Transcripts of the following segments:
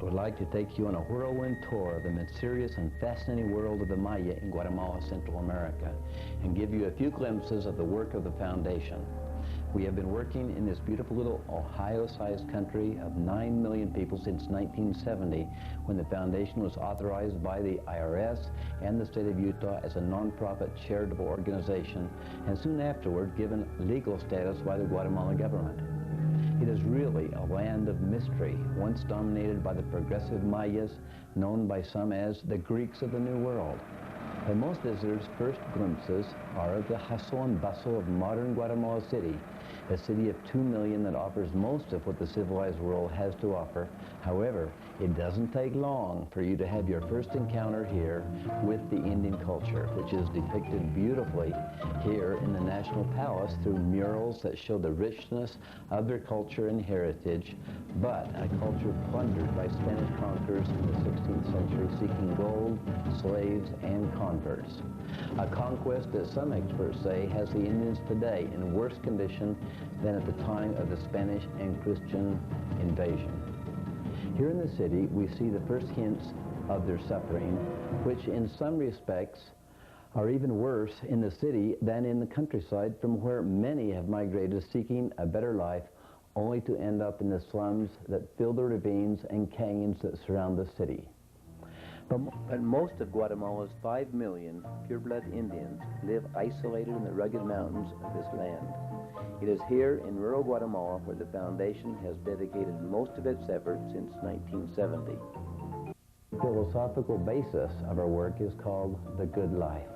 I would like to take you on a whirlwind tour of the mysterious and fascinating world of the Maya in Guatemala, Central America, and give you a few glimpses of the work of the Foundation. We have been working in this beautiful little Ohio-sized country of 9 million people since 1970, when the Foundation was authorized by the IRS and the state of Utah as a non-profit charitable organization, and soon afterward given legal status by the Guatemalan government. It is really a land of mystery, once dominated by the progressive Mayas, known by some as the Greeks of the New World. And most visitors' first glimpses are of the hustle and bustle of modern Guatemala City, a city of 2 million that offers most of what the civilized world has to offer. However, it doesn't take long for you to have your first encounter here with the Indian culture, which is depicted beautifully here in the National Palace through murals that show the richness of their culture and heritage, but a culture plundered by Spanish conquerors in the 16th century seeking gold, slaves, and converts. A conquest that some experts say has the Indians today in worse condition than at the time of the Spanish and Christian invasion. Here in the city, we see the first hints of their suffering, which in some respects are even worse in the city than in the countryside, from where many have migrated seeking a better life, only to end up in the slums that fill the ravines and canyons that surround the city. But most of Guatemala's 5 million pure-blood Indians live isolated in the rugged mountains of this land. It is here in rural Guatemala where the Foundation has dedicated most of its efforts since 1970. The philosophical basis of our work is called the good life,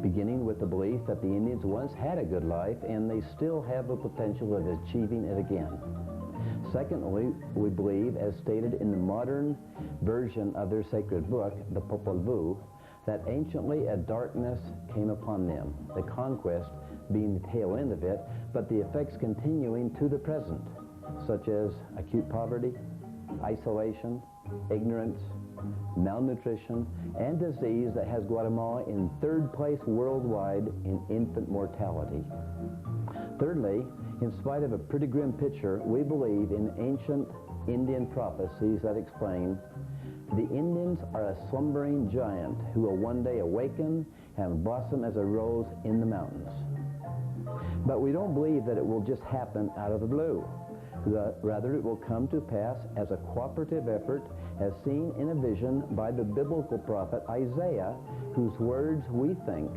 beginning with the belief that the Indians once had a good life and they still have the potential of achieving it again. Secondly, we believe, as stated in the modern version of their sacred book, the Popol Vuh, that anciently a darkness came upon them, the conquest being the tail end of it, but the effects continuing to the present, such as acute poverty, isolation, ignorance, malnutrition, and disease that has Guatemala in third place worldwide in infant mortality. Thirdly, in spite of a pretty grim picture, we believe in ancient Indian prophecies that explain the Indians are a slumbering giant who will one day awaken and blossom as a rose in the mountains. But we don't believe that it will just happen out of the blue. Rather, it will come to pass as a cooperative effort as seen in a vision by the biblical prophet Isaiah, whose words we think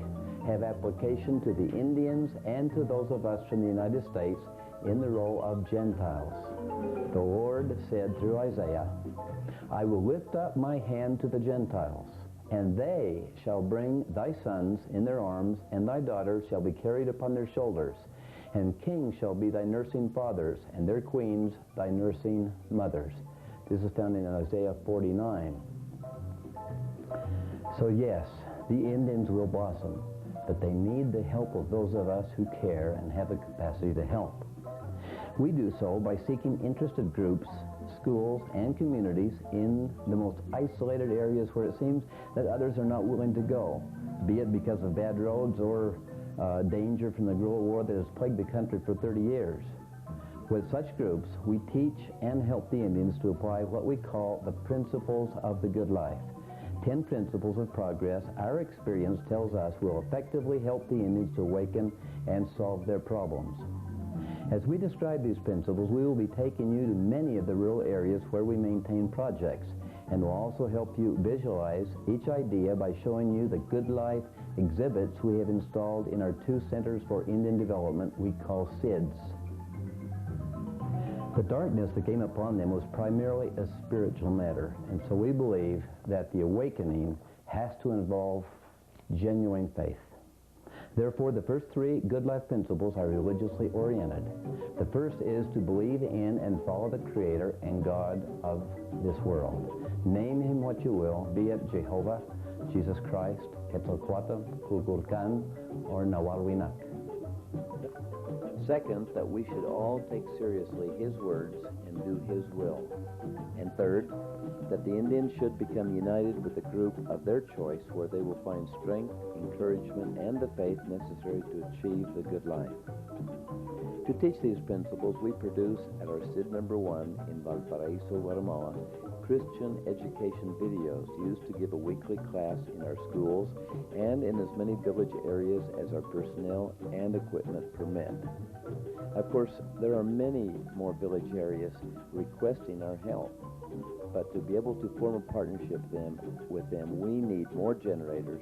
have application to the Indians and to those of us from the United States in the role of Gentiles. The Lord said through Isaiah, I will lift up my hand to the Gentiles, and they shall bring thy sons in their arms, and thy daughters shall be carried upon their shoulders, and kings shall be thy nursing fathers, and their queens thy nursing mothers. This is found in Isaiah 49. So yes, the Indians will blossom, but they need the help of those of us who care and have the capacity to help. We do so by seeking interested groups, schools, and communities in the most isolated areas where it seems that others are not willing to go, be it because of bad roads or danger from the guerrilla war that has plagued the country for 30 years. With such groups, we teach and help the Indians to apply what we call the principles of the good life. 10 principles of progress our experience tells us will effectively help the Indians to awaken and solve their problems. As we describe these principles, we will be taking you to many of the rural areas where we maintain projects, and will also help you visualize each idea by showing you the good life exhibits we have installed in our 2 centers for Indian development we call SIDS. The darkness that came upon them was primarily a spiritual matter, and so we believe that the awakening has to involve genuine faith. Therefore, the first 3 good life principles are religiously oriented. The first is to believe in and follow the Creator and God of this world. Name Him what you will, be it Jehovah, Jesus Christ, Quetzalcoatl, Kukulkan, or Nahualhuinac. Second, that we should all take seriously His words and do His will. And third, that the Indians should become united with a group of their choice where they will find strength, encouragement, and the faith necessary to achieve the good life. To teach these principles, we produce at our SID number 1 in Valparaiso, Guatemala, Christian education videos used to give a weekly class in our schools and in as many village areas as our personnel and equipment permit. Of course, there are many more village areas requesting our help, but to be able to form a partnership with them, we need more generators,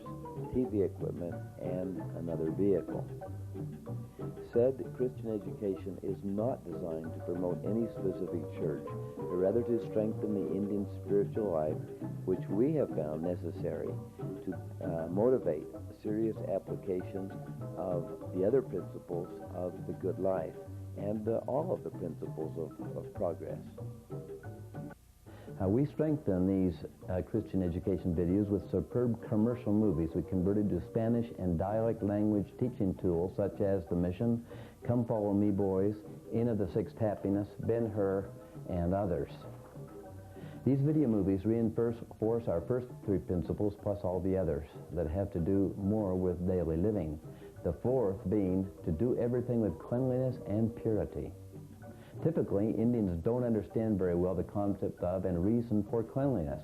TV equipment, and another vehicle. Said Christian education is not designed to promote any specific church, but rather to strengthen the Indian spiritual life, which we have found necessary to motivate serious applications of the other principles of the good life and all of the principles of progress. We strengthen these Christian education videos with superb commercial movies we converted to Spanish and dialect language teaching tools such as The Mission, Come Follow Me Boys, Inn of the Sixth Happiness, Ben-Hur, and others. These video movies reinforce our first three principles plus all the others that have to do more with daily living. The fourth being to do everything with cleanliness and purity. Typically, Indians don't understand very well the concept of and reason for cleanliness.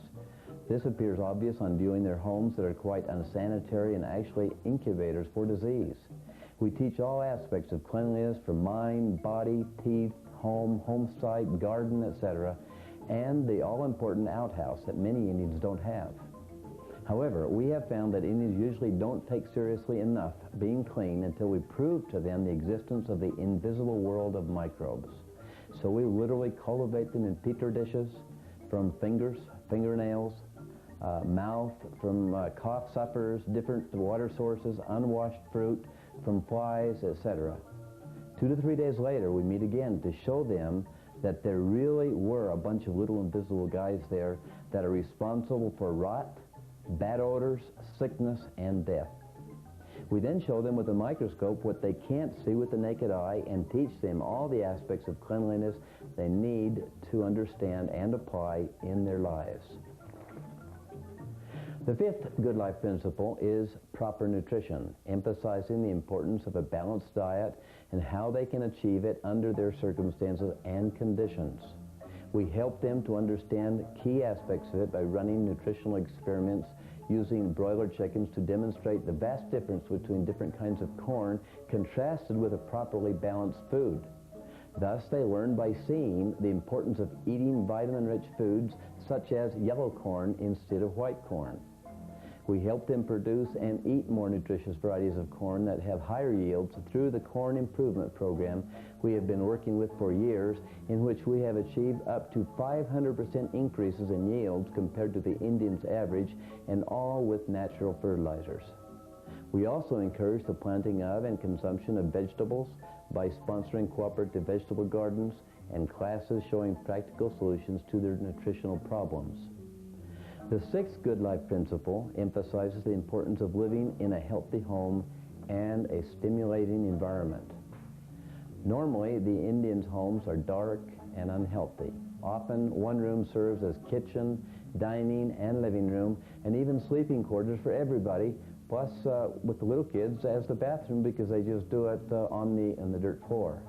This appears obvious on viewing their homes that are quite unsanitary and actually incubators for disease. We teach all aspects of cleanliness from mind, body, teeth, home, home site, garden, etc., and the all-important outhouse that many Indians don't have. However, we have found that Indians usually don't take seriously enough being clean until we prove to them the existence of the invisible world of microbes. So we literally cultivate them in petri dishes, from fingers, fingernails, mouth, from cough sufferers, different water sources, unwashed fruit, from flies, etc. 2 to 3 days later, we meet again to show them that there really were a bunch of little invisible guys there that are responsible for rot, bad odors, sickness, and death. We then show them with a microscope what they can't see with the naked eye and teach them all the aspects of cleanliness they need to understand and apply in their lives. The fifth good life principle is proper nutrition, emphasizing the importance of a balanced diet and how they can achieve it under their circumstances and conditions. We help them to understand key aspects of it by running nutritional experiments using broiler chickens to demonstrate the vast difference between different kinds of corn contrasted with a properly balanced food. Thus, they learn by seeing the importance of eating vitamin-rich foods such as yellow corn instead of white corn. We help them produce and eat more nutritious varieties of corn that have higher yields through the Corn Improvement Program we have been working with for years, in which we have achieved up to 500% increases in yields compared to the Indians' average, and all with natural fertilizers. We also encourage the planting of and consumption of vegetables by sponsoring cooperative vegetable gardens and classes showing practical solutions to their nutritional problems. The sixth good life principle emphasizes the importance of living in a healthy home and a stimulating environment. Normally, the Indians' homes are dark and unhealthy. Often, one room serves as kitchen, dining, and living room, and even sleeping quarters for everybody, plus with the little kids as the bathroom because they just do it on the dirt floor.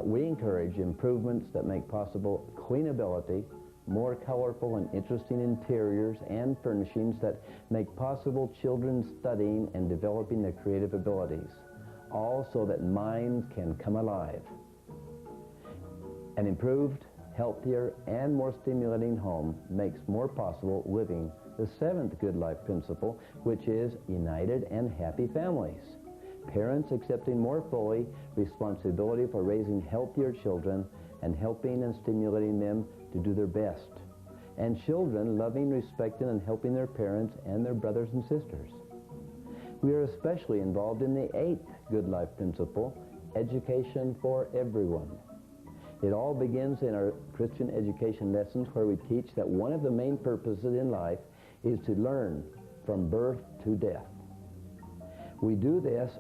We encourage improvements that make possible cleanability, more colorful and interesting interiors and furnishings that make possible children studying and developing their creative abilities, all so that minds can come alive. An improved, healthier, and more stimulating home makes more possible living the seventh good life principle, which is united and happy families. Parents accepting more fully responsibility for raising healthier children and helping and stimulating them to do their best. And children loving, respecting, and helping their parents and their brothers and sisters. We are especially involved in the eighth good life principle, education for everyone. It all begins in our Christian education lessons, where we teach that one of the main purposes in life is to learn from birth to death. We do this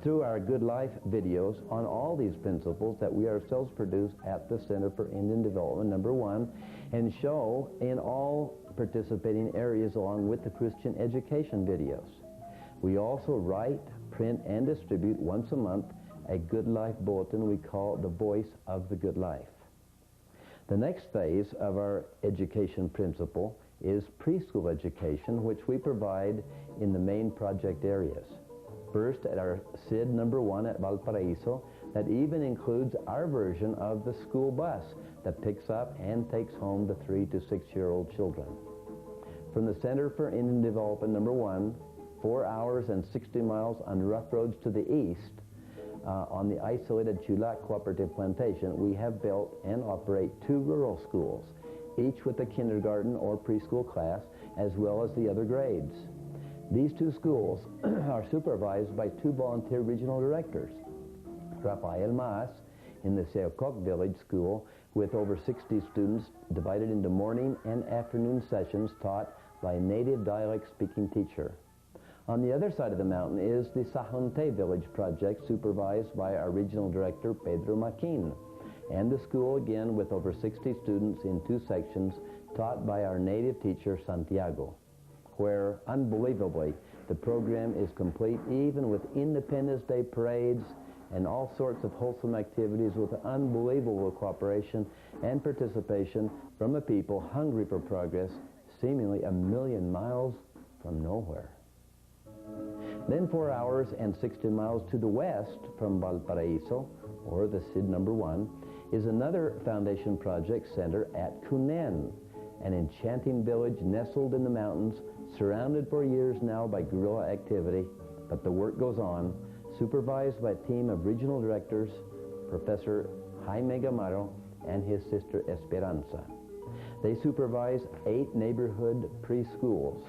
through our Good Life videos on all these principles that we ourselves produce at the Center for Indian Development, number 1, and show in all participating areas along with the Christian education videos. We also write, print, and distribute once a month a Good Life bulletin we call The Voice of the Good Life. The next phase of our education principle is preschool education, which we provide in the main project areas. First, at our SID #1 at Valparaiso, that even includes our version of the school bus that picks up and takes home the 3 to 6-year-old children. From the Center for Indian Development #1, 4 hours and 60 miles on rough roads to the east, on the isolated Chulac Cooperative Plantation, we have built and operate 2 rural schools, each with a kindergarten or preschool class, as well as the other grades. These 2 schools are supervised by 2 volunteer regional directors. Rafael Mas in the Seococ Village School, with over 60 students divided into morning and afternoon sessions taught by a native dialect-speaking teacher. On the other side of the mountain is the Sahonte Village Project, supervised by our regional director, Pedro Maquin, and the school again with over 60 students in 2 sections taught by our native teacher, Santiago, where, unbelievably, the program is complete even with Independence Day parades and all sorts of wholesome activities with unbelievable cooperation and participation from a people hungry for progress, seemingly 1,000,000 miles from nowhere. Then 4 hours and 60 miles to the west from Valparaiso, or the SID #1, is another foundation project center at Cunen, an enchanting village nestled in the mountains, surrounded for years now by guerrilla activity, but the work goes on, supervised by a team of regional directors, Professor Jaime Gamaro and his sister Esperanza. They supervise 8 neighborhood preschools,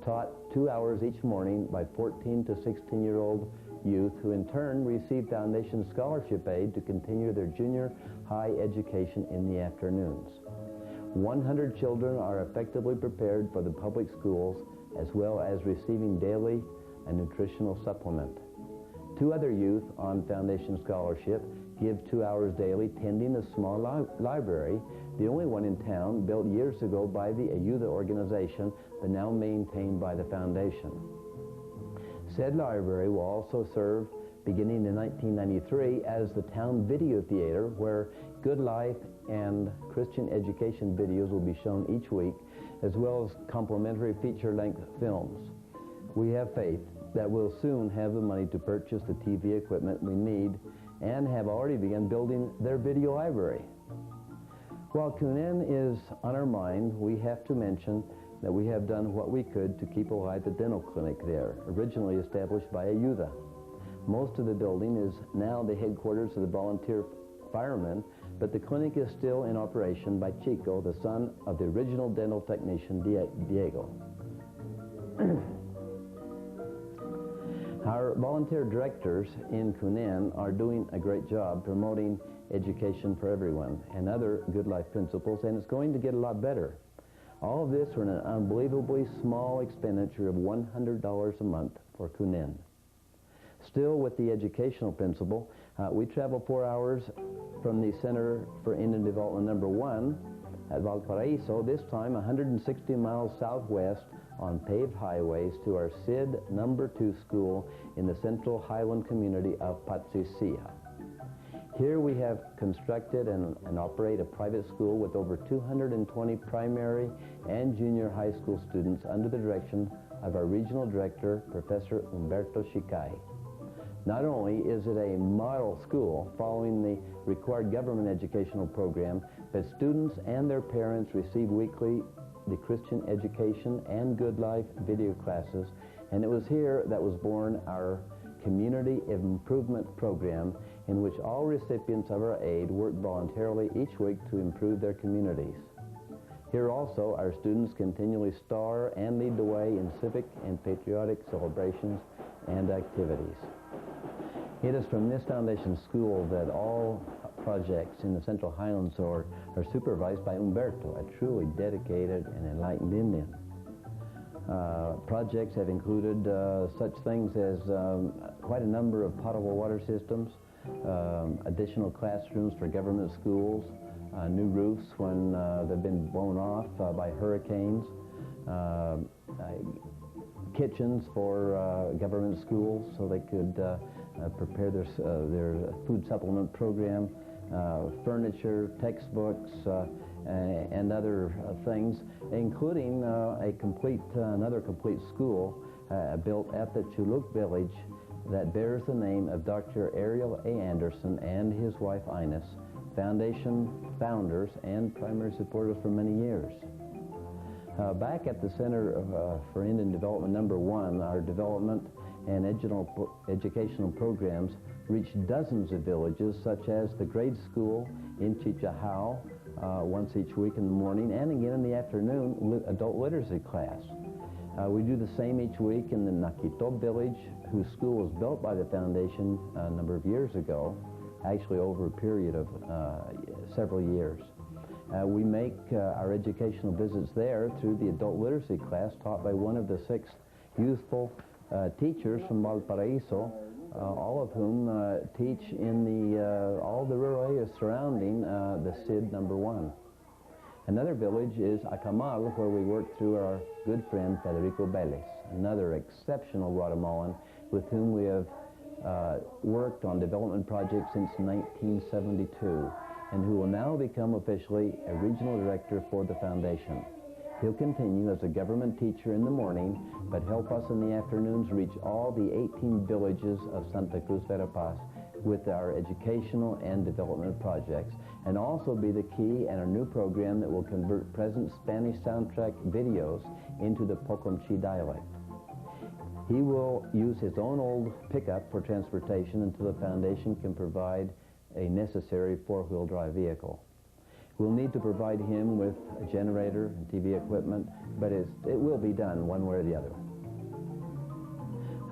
taught 2 hours each morning by 14 to 16-year-old youth who in turn receive foundation scholarship aid to continue their junior high education in the afternoons. 100 children are effectively prepared for the public schools, as well as receiving daily a nutritional supplement. 2 other youth on foundation scholarship give 2 hours daily tending a small library, the only one in town, built years ago by the Ayuda organization, but now maintained by the foundation. Said library will also serve, beginning in 1993, as the town video theater, where Good Life and Christian education videos will be shown each week, as well as complimentary feature-length films. We have faith that we'll soon have the money to purchase the TV equipment we need and have already begun building their video library. While Cunen is on our mind, we have to mention that we have done what we could to keep alive the dental clinic there, originally established by Ayuda. Most of the building is now the headquarters of the volunteer firemen, but the clinic is still in operation by Chico, the son of the original dental technician, Diego. Our volunteer directors in Cunen are doing a great job promoting education for everyone and other good life principles, and it's going to get a lot better. All of this for an unbelievably small expenditure of $100 a month for Cunen. Still with the educational principle, we travel 4 hours from the Center for Indian Development #1 at Valparaiso, this time 160 miles southwest on paved highways to our SID #2 school in the central highland community of Patsisia. Here we have constructed and operate a private school with over 220 primary and junior high school students under the direction of our regional director, Professor Humberto Chicay. Not only is it a model school following the required government educational program, but students and their parents receive weekly the Christian education and good life video classes, and it was here that was born our community improvement program, in which all recipients of our aid work voluntarily each week to improve their communities. Here also, our students continually star and lead the way in civic and patriotic celebrations and activities. It is from this foundation school that all projects in the Central Highlands are supervised by Humberto, a truly dedicated and enlightened Indian. Projects have included such things as quite a number of potable water systems, additional classrooms for government schools, new roofs when they've been blown off by hurricanes, kitchens for government schools so they could prepare their food supplement program, furniture, textbooks, and other things, including another complete school built at the Chuluk village that bears the name of Dr. Ariel A. Anderson and his wife Ines, foundation founders and primary supporters for many years. Back at the Center for Indian Development number 1, our development and educational programs reach dozens of villages, such as the grade school in Chichahao once each week in the morning, and again in the afternoon, adult literacy class. We do the same each week in the Nakito village, whose school was built by the foundation a number of years ago, actually over a period of several years. We make our educational visits there through the adult literacy class taught by one of the 6 youthful teachers from Valparaiso, all of whom teach in all the rural areas surrounding the SID number 1. Another village is Acamal, where we work through our good friend Federico Vélez, another exceptional Guatemalan with whom we have worked on development projects since 1972, and who will now become officially a regional director for the foundation. He'll continue as a government teacher in the morning, but help us in the afternoons reach all the 18 villages of Santa Cruz Verapaz with our educational and development projects, and also be the key in our new program that will convert present Spanish soundtrack videos into the Poconchi dialect. He will use his own old pickup for transportation until the foundation can provide a necessary 4-wheel drive vehicle. We'll need to provide him with a generator and TV equipment, but it will be done one way or the other.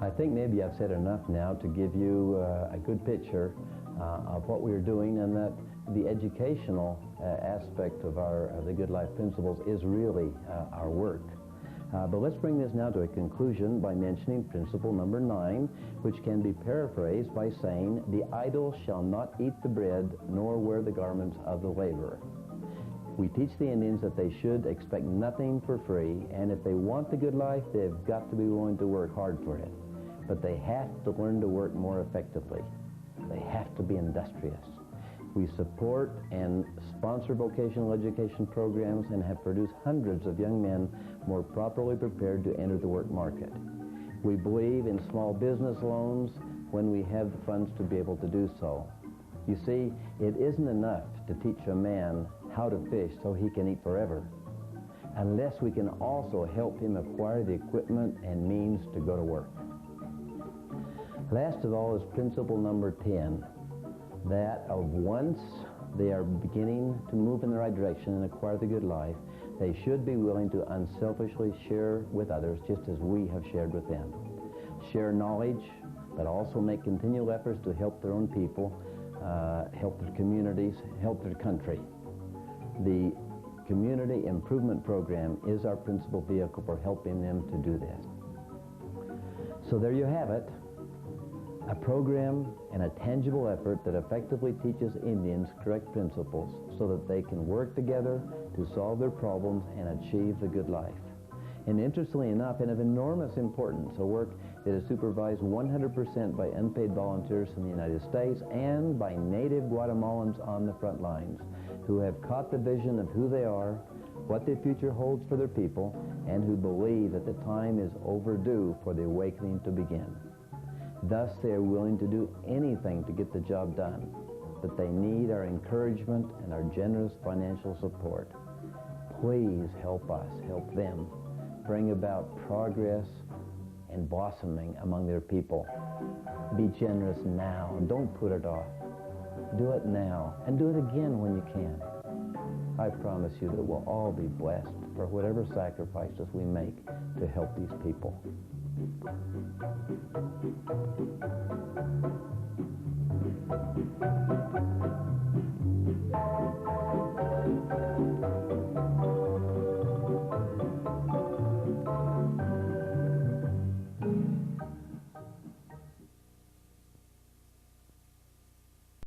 I think maybe I've said enough now to give you a good picture of what we're doing, and that the educational aspect of the Good Life Principles is really our work. But let's bring this now to a conclusion by mentioning principle number 9, which can be paraphrased by saying, "The idle shall not eat the bread, nor wear the garments of the laborer." We teach the Indians that they should expect nothing for free, and if they want the good life, they've got to be willing to work hard for it. But they have to learn to work more effectively. They have to be industrious. We support and sponsor vocational education programs and have produced hundreds of young men more properly prepared to enter the work market. We believe in small business loans when we have the funds to be able to do so. You see, it isn't enough to teach a man how to fish so he can eat forever, unless we can also help him acquire the equipment and means to go to work. Last of all is principle number 10, that of once they are beginning to move in the right direction and acquire the good life, they should be willing to unselfishly share with others just as we have shared with them. Share knowledge, but also make continual efforts to help their own people, help their communities, help their country. The Community Improvement Program is our principal vehicle for helping them to do this. So there you have it. A program and a tangible effort that effectively teaches Indians correct principles so that they can work together to solve their problems and achieve the good life. And interestingly enough, and of enormous importance, a work that is supervised 100% by unpaid volunteers from the United States and by native Guatemalans on the front lines who have caught the vision of who they are, what their future holds for their people, and who believe that the time is overdue for the awakening to begin. Thus, they are willing to do anything to get the job done, but they need our encouragement and our generous financial support. Please help us, help them, bring about progress and blossoming among their people. Be generous now. Don't put it off. Do it now, and do it again when you can. I promise you that we'll all be blessed for whatever sacrifices we make to help these people.